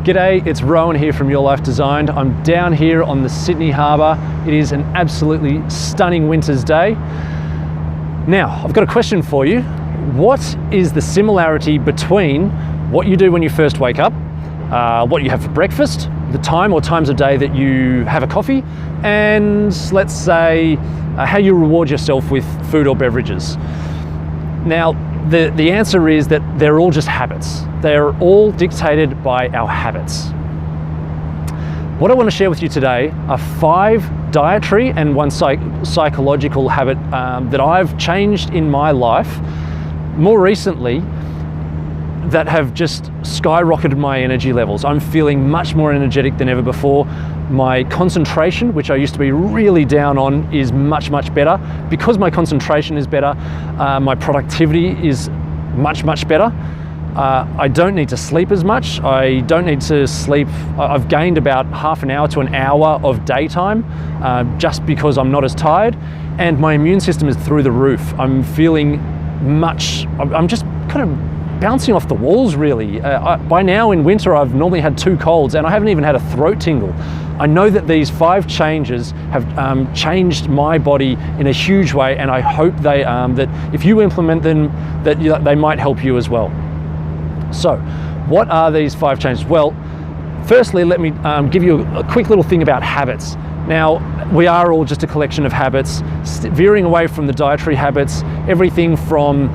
G'day, it's Rowan here from Your Life Designed. I'm down here on the Sydney Harbour. It is an absolutely stunning winter's day. Now, I've got a question for you. What is the similarity between what you do when you first wake up, what you have for breakfast, the time or times of day that you have a coffee, and let's say how you reward yourself with food or beverages? Now, the answer is that they're all just habits. They're all dictated by our habits. What I want to share with you today are 5 dietary and 1 psychological habit that I've changed in my life more recently that have just skyrocketed my energy levels. I'm feeling much more energetic than ever before. My concentration, which I used to be really down on, is much better. Because my concentration is better, my productivity is much better. I don't need to sleep as much. I don't need to sleep. I've gained about half an hour to an hour of daytime just because I'm not as tired, and my immune system is through the roof. I'm feeling I'm just kind of bouncing off the walls, really. By now in winter, I've normally had 2 colds and I haven't even had a throat tingle. I know that these 5 changes have changed my body in a huge way, and I hope that if you implement them, that they might help you as well. So, what are these 5 changes? Well, firstly, let me give you a quick little thing about habits. Now, we are all just a collection of habits, veering away from the dietary habits, everything from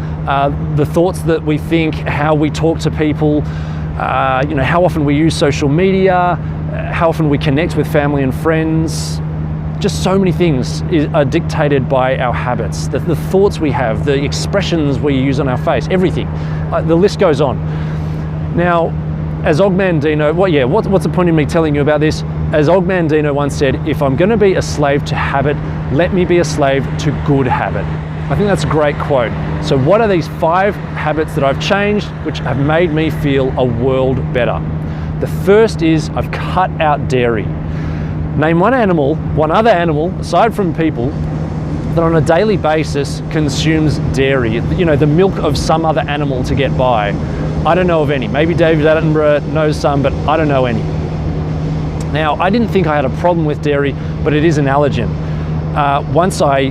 the thoughts that we think, how we talk to people, how often we use social media, how often we connect with family and friends. Just so many things are dictated by our habits, the thoughts we have, the expressions we use on our face, everything. The list goes on. Now, as Og Mandino, what's the point in me telling you about this? As Og Mandino once said, if I'm going to be a slave to habit, let me be a slave to good habit. I think that's a great quote. So what are these 5 habits that I've changed which have made me feel a world better? The first is I've cut out dairy. Name one other animal, aside from people, that on a daily basis consumes dairy, the milk of some other animal to get by. I don't know of any. Maybe David Attenborough knows some, but I don't know any. Now, I didn't think I had a problem with dairy, but it is an allergen. Once I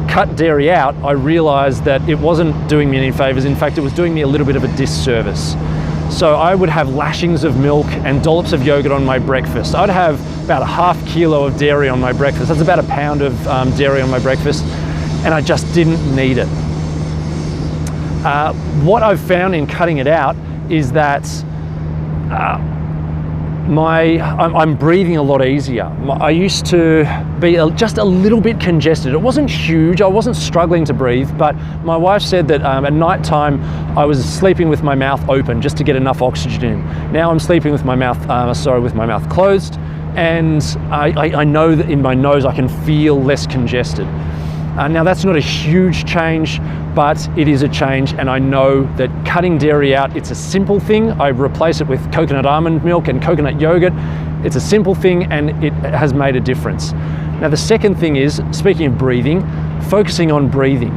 cut dairy out, I realized that it wasn't doing me any favors. In fact, it was doing me a little bit of a disservice. So I would have lashings of milk and dollops of yogurt on my breakfast. I'd have about a ½ kilo of dairy on my breakfast. That's about a pound of dairy on my breakfast, and I just didn't need it. What I've found in cutting it out is that I'm breathing a lot easier. I used to be just a little bit congested. It wasn't huge, I wasn't struggling to breathe, but my wife said that at night time I was sleeping with my mouth open just to get enough oxygen in. Now I'm sleeping with my mouth closed, and I know that in my nose I can feel less congested. Now that's not a huge change, but it is a change, and I know that cutting dairy out, it's a simple thing. I replace it with coconut almond milk and coconut yogurt. It's a simple thing, and it has made a difference. Now the second thing is, speaking of breathing, focusing on breathing.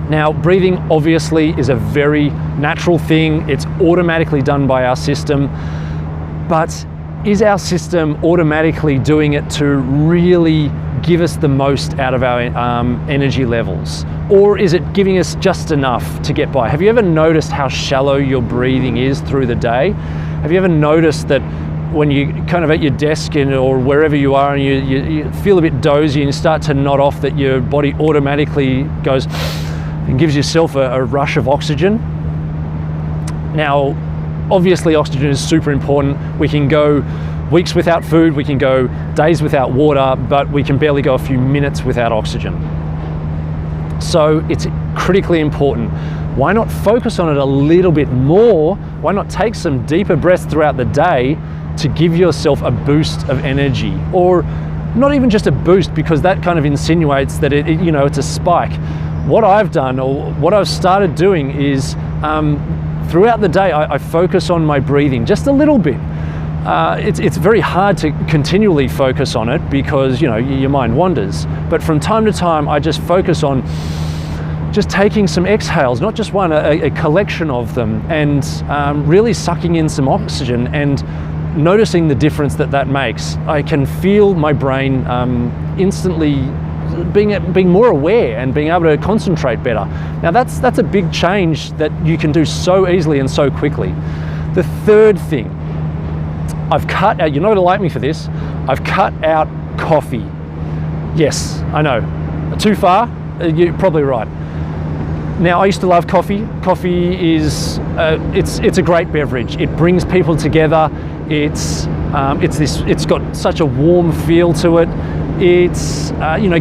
Now, breathing obviously is a very natural thing. It's automatically done by our system, but is our system automatically doing it to really give us the most out of our energy levels? Or is it giving us just enough to get by? Have you ever noticed how shallow your breathing is through the day? Have you ever noticed that when you kind of at your desk or wherever you are and you feel a bit dozy and you start to nod off, that your body automatically goes and gives yourself a rush of oxygen? Now, obviously oxygen is super important. We can go weeks without food, we can go days without water, but we can barely go a few minutes without oxygen. So it's critically important. Why not focus on it a little bit more? Why not take some deeper breaths throughout the day to give yourself a boost of energy? Or not even just a boost, because that kind of insinuates that it's a spike. What I've done, or what I've started doing, is throughout the day I focus on my breathing just a little bit. It's very hard to continually focus on it because your mind wanders, but from time to time I just focus on just taking some exhales, not just one, a collection of them, and really sucking in some oxygen and noticing the difference that makes. I can feel my brain instantly being more aware and being able to concentrate better. Now that's a big change that you can do so easily and so quickly. The third thing, I've cut out, you're not going to like me for this, I've cut out coffee. Yes, I know, too far? You're probably right. Now, I used to love coffee. Coffee is, it's a great beverage. It brings people together. It's got such a warm feel to it. It's,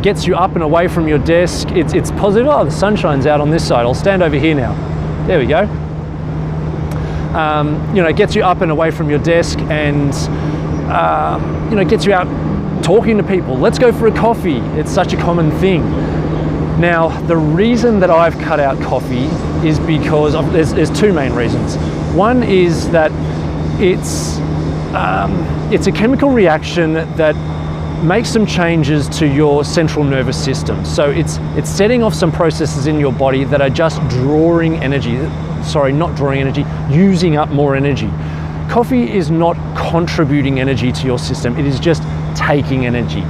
gets you up and away from your desk. It's positive. Oh, the sun shines out on this side. I'll stand over here now. There we go. It gets you up and away from your desk and, gets you out talking to people. Let's go for a coffee. It's such a common thing. Now, the reason that I've cut out coffee is because there's two main reasons. One is that it's a chemical reaction that makes some changes to your central nervous system. So it's setting off some processes in your body that are just drawing energy. Sorry, not drawing energy, using up more energy. Coffee is not contributing energy to your system. It is just taking energy.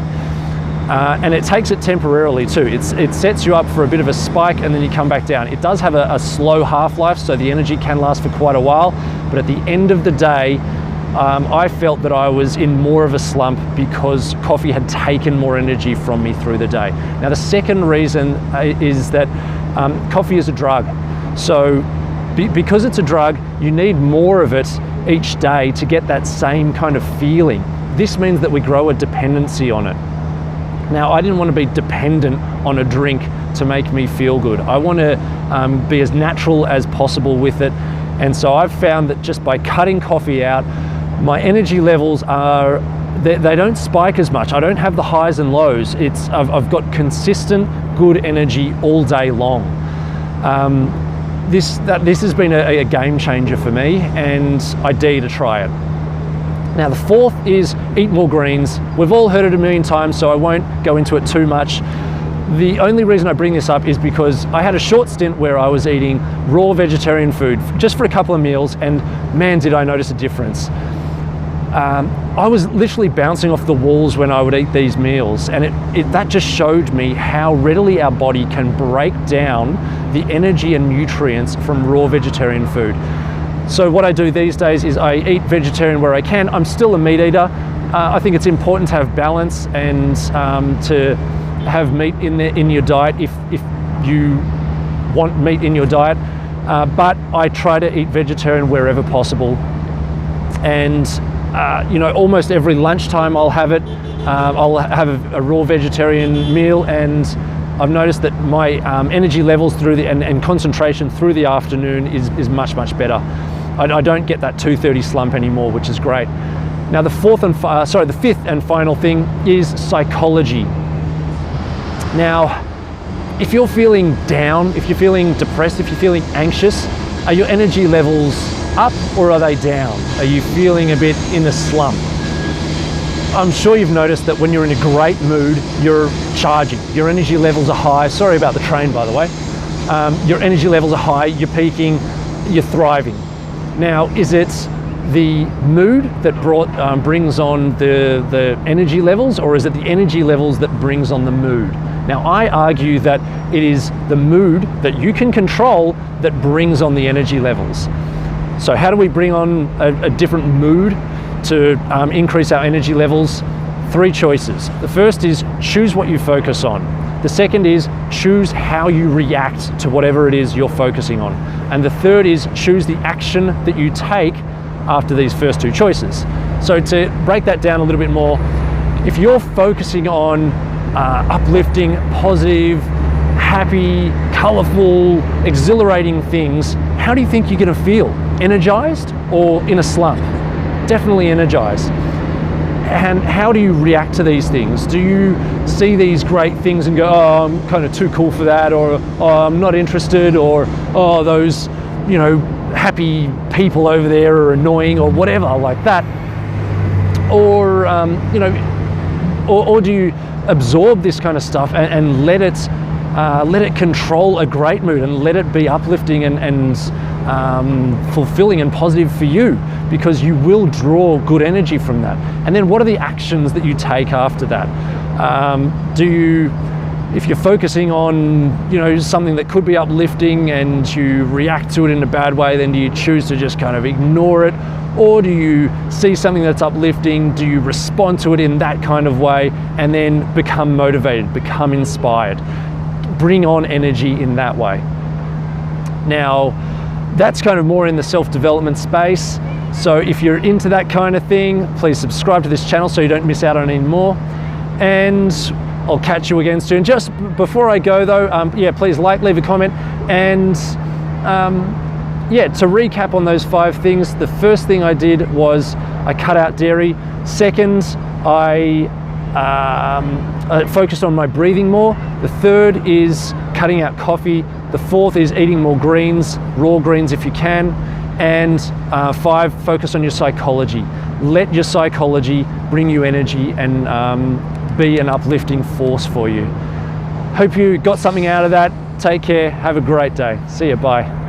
And it takes it temporarily too. It sets you up for a bit of a spike and then you come back down. It does have a slow half-life, so the energy can last for quite a while, but at the end of the day, I felt that I was in more of a slump because coffee had taken more energy from me through the day. Now, the second reason is that coffee is a drug. So because it's a drug, you need more of it each day to get that same kind of feeling. This means that we grow a dependency on it. Now, I didn't want to be dependent on a drink to make me feel good. I want to be as natural as possible with it. And so I've found that just by cutting coffee out, my energy levels they don't spike as much. I don't have the highs and lows. I've got consistent, good energy all day long. This has been a game changer for me, and I dare you to try it. Now, the fourth is eat more greens. We've all heard it a million times, so I won't go into it too much. The only reason I bring this up is because I had a short stint where I was eating raw vegetarian food just for a couple of meals, and man, did I notice a difference. I was literally bouncing off the walls when I would eat these meals, and that just showed me how readily our body can break down the energy and nutrients from raw vegetarian food. So what I do these days is I eat vegetarian where I can. I'm still a meat eater. I think it's important to have balance and to have meat in your diet if you want meat in your diet. But I try to eat vegetarian wherever possible. And almost every lunchtime I'll have it. I'll have a raw vegetarian meal, and I've noticed that my energy levels and concentration through the afternoon is much, much better. I don't get that 2:30 slump anymore, which is great. Now, the fifth and final thing is psychology. Now, if you're feeling down, if you're feeling depressed, if you're feeling anxious, are your energy levels up or are they down? Are you feeling a bit in a slump? I'm sure you've noticed that when you're in a great mood, you're charging. Your energy levels are high. Sorry about the train, by the way. Your energy levels are high, you're peaking, you're thriving. Now, is it the mood that brings on the energy levels, or is it the energy levels that brings on the mood? Now, I argue that it is the mood that you can control that brings on the energy levels. So how do we bring on a different mood to increase our energy levels? 3 choices. The first is choose what you focus on. The second is choose how you react to whatever it is you're focusing on. And the third is choose the action that you take after these first 2 choices. So to break that down a little bit more, if you're focusing on uplifting, positive, happy, colorful, exhilarating things, how do you think you're going to feel? Energized or in a slump? Definitely energized. And how do you react to these things? Do you see these great things and go, oh, I'm kind of too cool for that, or oh, I'm not interested, or oh, those, happy people over there are annoying, or whatever like that? Or, or do you absorb this kind of stuff and let it let it control a great mood, and let it be uplifting and fulfilling and positive for you, because you will draw good energy from that. And then what are the actions that you take after that? If you're focusing on, something that could be uplifting and you react to it in a bad way, then do you choose to just kind of ignore it? Or do you see something that's uplifting? Do you respond to it in that kind of way and then become motivated, become inspired, bring on energy in that way? Now, that's kind of more in the self-development space. So if you're into that kind of thing, please subscribe to this channel so you don't miss out on any more. And I'll catch you again soon. Just before I go though, please leave a comment. And to recap on those 5 things, the first thing I did was I cut out dairy. Second, I focused on my breathing more. The third is cutting out coffee. The fourth is eating more greens, raw greens if you can. And 5, focus on your psychology. Let your psychology bring you energy and be an uplifting force for you. Hope you got something out of that. Take care. Have a great day. See you. Bye.